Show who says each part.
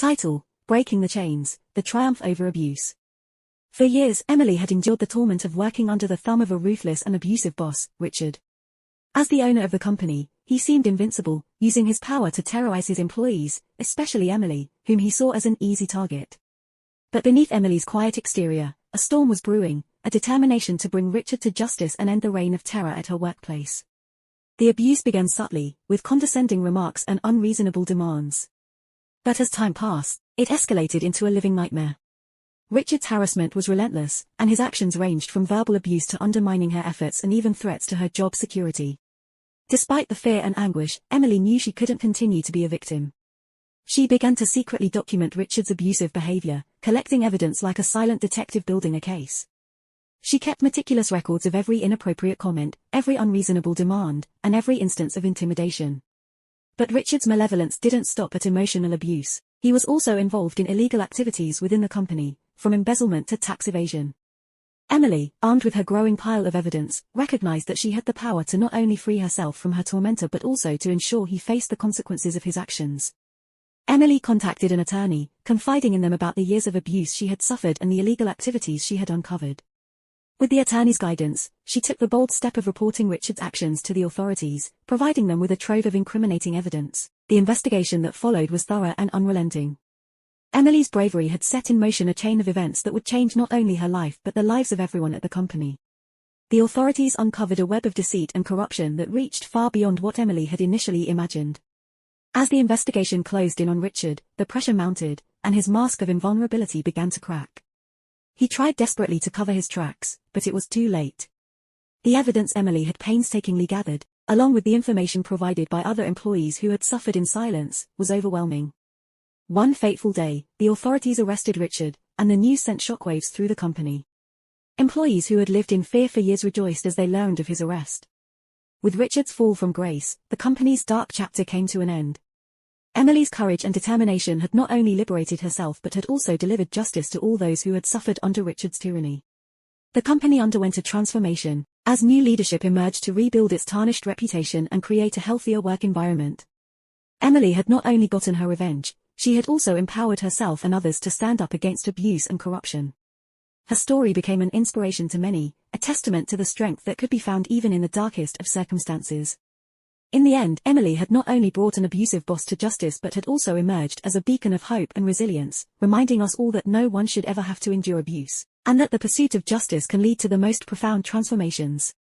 Speaker 1: Title: Breaking the Chains, The Triumph Over Abuse. For years, Emily had endured the torment of working under the thumb of a ruthless and abusive boss, Richard. As the owner of the company, he seemed invincible, using his power to terrorize his employees, especially Emily, whom he saw as an easy target. But beneath Emily's quiet exterior, a storm was brewing, a determination to bring Richard to justice and end the reign of terror at her workplace. The abuse began subtly, with condescending remarks and unreasonable demands. But as time passed, it escalated into a living nightmare. Richard's harassment was relentless, and his actions ranged from verbal abuse to undermining her efforts and even threats to her job security. Despite the fear and anguish, Emily knew she couldn't continue to be a victim. She began to secretly document Richard's abusive behavior, collecting evidence like a silent detective building a case. She kept meticulous records of every inappropriate comment, every unreasonable demand, and every instance of intimidation. But Richard's malevolence didn't stop at emotional abuse. He was also involved in illegal activities within the company, from embezzlement to tax evasion. Emily, armed with her growing pile of evidence, recognized that she had the power to not only free herself from her tormentor but also to ensure he faced the consequences of his actions. Emily contacted an attorney, confiding in them about the years of abuse she had suffered and the illegal activities she had uncovered. With the attorney's guidance, she took the bold step of reporting Richard's actions to the authorities, providing them with a trove of incriminating evidence. The investigation that followed was thorough and unrelenting. Emily's bravery had set in motion a chain of events that would change not only her life but the lives of everyone at the company. The authorities uncovered a web of deceit and corruption that reached far beyond what Emily had initially imagined. As the investigation closed in on Richard, the pressure mounted, and his mask of invulnerability began to crack. He tried desperately to cover his tracks, but it was too late. The evidence Emily had painstakingly gathered, along with the information provided by other employees who had suffered in silence, was overwhelming. One fateful day, the authorities arrested Richard, and the news sent shockwaves through the company. Employees who had lived in fear for years rejoiced as they learned of his arrest. With Richard's fall from grace, the company's dark chapter came to an end. Emily's courage and determination had not only liberated herself but had also delivered justice to all those who had suffered under Richard's tyranny. The company underwent a transformation, as new leadership emerged to rebuild its tarnished reputation and create a healthier work environment. Emily had not only gotten her revenge, she had also empowered herself and others to stand up against abuse and corruption. Her story became an inspiration to many, a testament to the strength that could be found even in the darkest of circumstances. In the end, Emily had not only brought an abusive boss to justice but had also emerged as a beacon of hope and resilience, reminding us all that no one should ever have to endure abuse, and that the pursuit of justice can lead to the most profound transformations.